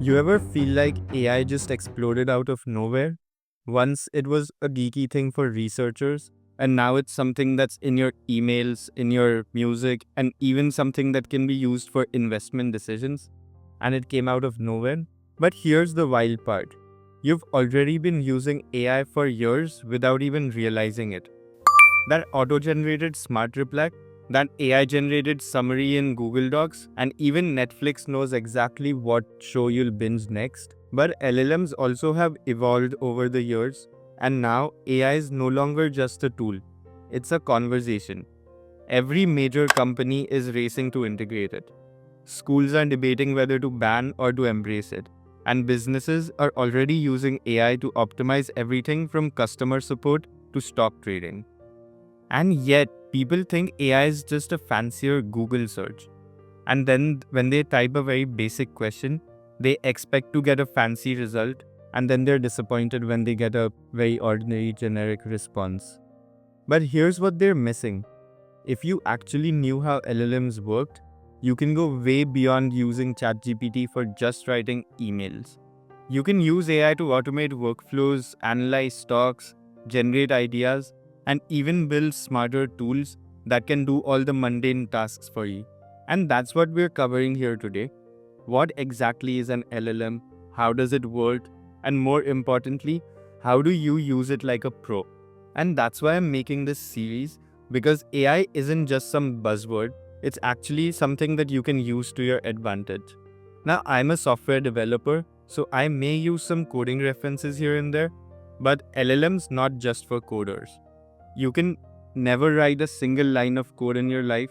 You ever feel like AI just exploded out of nowhere? Once it was a geeky thing for researchers, and now it's something that's in your emails, in your music, and even something that can be used for investment decisions. And it came out of nowhere. But here's the wild part. You've already been using AI for years without even realizing it. That auto-generated smart reply, that AI-generated summary in Google Docs, and even Netflix knows exactly what show you'll binge next. But LLMs also have evolved over the years, and now AI is no longer just a tool. It's a conversation. Every major company is racing to integrate it. Schools are debating whether to ban or to embrace it. And businesses are already using AI to optimize everything from customer support to stock trading. And yet, people think AI is just a fancier Google search. And then, when they type a very basic question, they expect to get a fancy result, and then they're disappointed when they get a very ordinary generic response. But here's what they're missing. If you actually knew how LLMs worked, you can go way beyond using ChatGPT for just writing emails. You can use AI to automate workflows, analyze stocks, generate ideas, and even build smarter tools that can do all the mundane tasks for you. And that's what we're covering here today. What exactly is an LLM? How does it work? And more importantly, how do you use it like a pro? And that's why I'm making this series, because AI isn't just some buzzword, it's actually something that you can use to your advantage. Now, I'm a software developer, so I may use some coding references here and there, but LLM's not just for coders. You can never write a single line of code in your life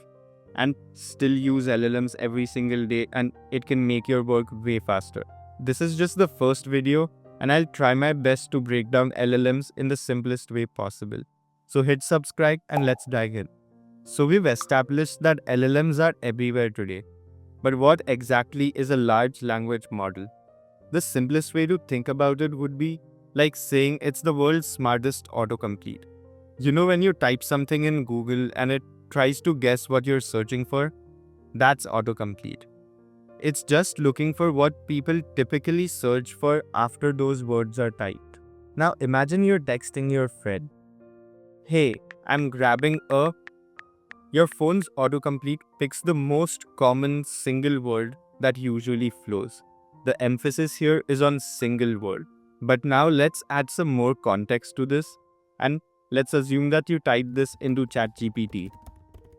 and still use LLMs every single day, and it can make your work way faster. This is just the first video, and I'll try my best to break down LLMs in the simplest way possible. So hit subscribe and let's dive in. So we've established that LLMs are everywhere today. But what exactly is a large language model? The simplest way to think about it would be like saying it's the world's smartest autocomplete. You know, when you type something in Google and it tries to guess what you're searching for, that's autocomplete. It's just looking for what people typically search for after those words are typed. Now imagine you're texting your friend, "Hey, I'm grabbing a..." Your phone's autocomplete picks the most common single word that usually flows. The emphasis here is on single word. But now let's add some more context to this, and let's assume that you type this into ChatGPT.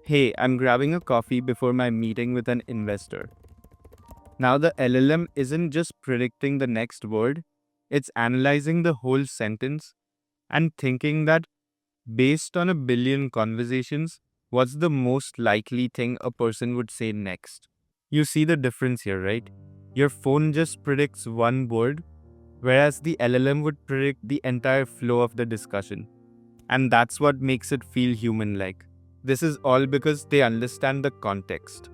"Hey, I'm grabbing a coffee before my meeting with an investor." Now the LLM isn't just predicting the next word, it's analyzing the whole sentence and thinking that based on a billion conversations, what's the most likely thing a person would say next? You see the difference here, right? Your phone just predicts one word, whereas the LLM would predict the entire flow of the discussion. And that's what makes it feel human-like. This is all because they understand the context.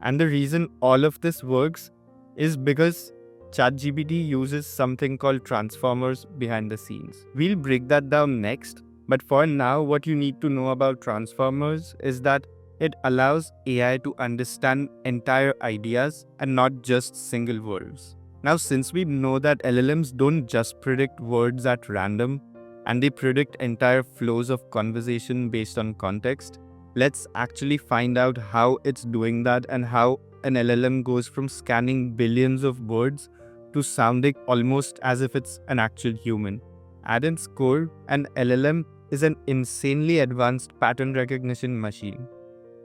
And the reason all of this works is because ChatGPT uses something called transformers behind the scenes. We'll break that down next, but for now, what you need to know about transformers is that it allows AI to understand entire ideas and not just single words. Now, since we know that LLMs don't just predict words at random, and they predict entire flows of conversation based on context, let's actually find out how it's doing that and how an LLM goes from scanning billions of words to sounding almost as if it's an actual human. At its core, an LLM is an insanely advanced pattern recognition machine.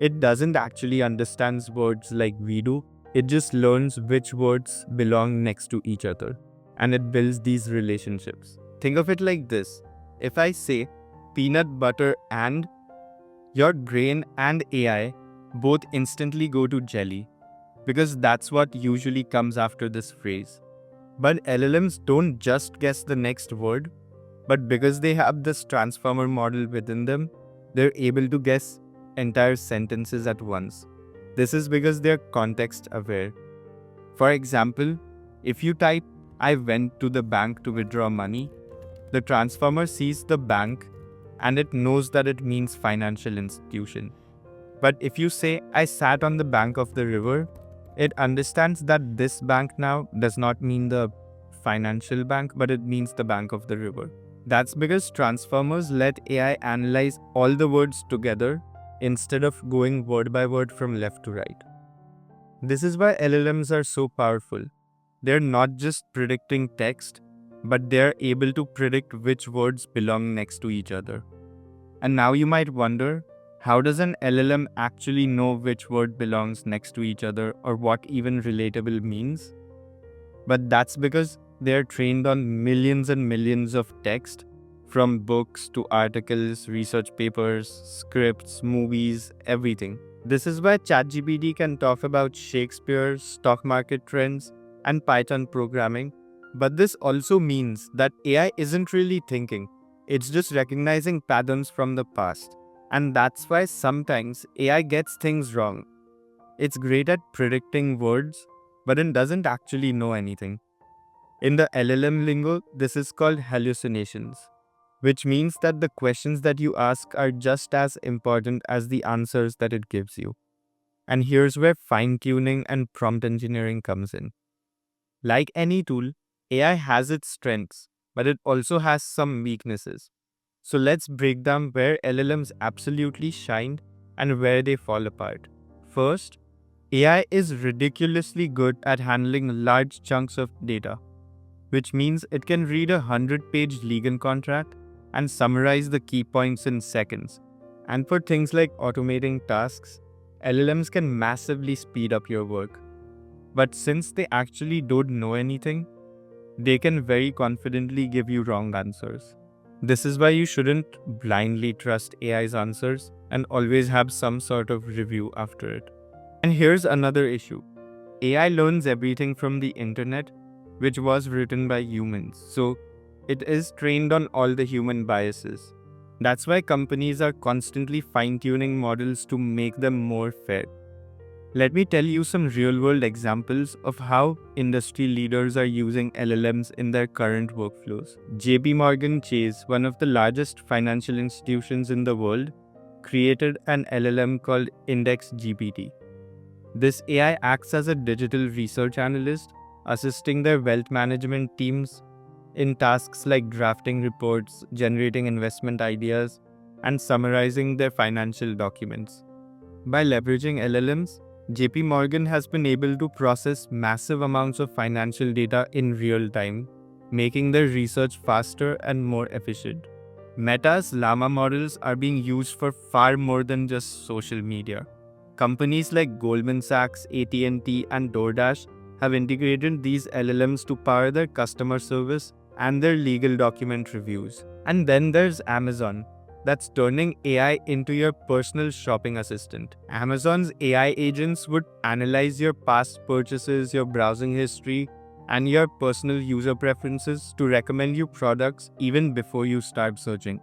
It doesn't actually understand words like we do, it just learns which words belong next to each other, and it builds these relationships. Think of it like this. If I say peanut butter and, your brain and AI both instantly go to jelly, because that's what usually comes after this phrase. But LLMs don't just guess the next word, but because they have this transformer model within them, they're able to guess entire sentences at once. This is because they're context aware. For example, if you type, "I went to the bank to withdraw money," the transformer sees the bank and it knows that it means financial institution. But if you say, "I sat on the bank of the river," It understands that this bank now does not mean the financial bank, but it means the bank of the river. That's because transformers let AI analyze all the words together instead of going word by word from left to right. This is why LLMs are so powerful. They're not just predicting text, but they're able to predict which words belong next to each other. And now you might wonder, how does an LLM actually know which word belongs next to each other or what even relatable means? But that's because they're trained on millions and millions of text, from books to articles, research papers, scripts, movies, everything. This is why ChatGPT can talk about Shakespeare, stock market trends, and Python programming. But this also means that AI isn't really thinking, it's just recognizing patterns from the past. And that's why sometimes AI gets things wrong. It's great at predicting words, but it doesn't actually know anything. In the LLM lingo, this is called hallucinations, which means that the questions that you ask are just as important as the answers that it gives you. And here's where fine tuning and prompt engineering comes in. Like any tool, AI has its strengths, but it also has some weaknesses. So let's break down where LLMs absolutely shine and where they fall apart. First, AI is ridiculously good at handling large chunks of data, which means it can read a 100-page legal contract and summarize the key points in seconds. And for things like automating tasks, LLMs can massively speed up your work. But since they actually don't know anything, they can very confidently give you wrong answers. This is why you shouldn't blindly trust AI's answers and always have some sort of review after it. And here's another issue. AI learns everything from the internet, which was written by humans, so it is trained on all the human biases. That's why companies are constantly fine-tuning models to make them more fair. Let me tell you some real-world examples of how industry leaders are using LLMs in their current workflows. JP Morgan Chase, one of the largest financial institutions in the world, created an LLM called Index GPT. This AI acts as a digital research analyst, assisting their wealth management teams in tasks like drafting reports, generating investment ideas, and summarizing their financial documents. By leveraging LLMs, JP Morgan has been able to process massive amounts of financial data in real time, making their research faster and more efficient. Meta's Llama models are being used for far more than just social media. Companies like Goldman Sachs, AT&T, and DoorDash have integrated these LLMs to power their customer service and their legal document reviews. And then there's Amazon, that's turning AI into your personal shopping assistant. Amazon's AI agents would analyze your past purchases, your browsing history, and your personal user preferences to recommend you products even before you start searching.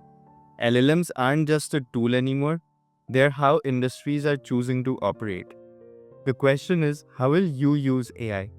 LLMs aren't just a tool anymore, they're how industries are choosing to operate. The question is, how will you use AI?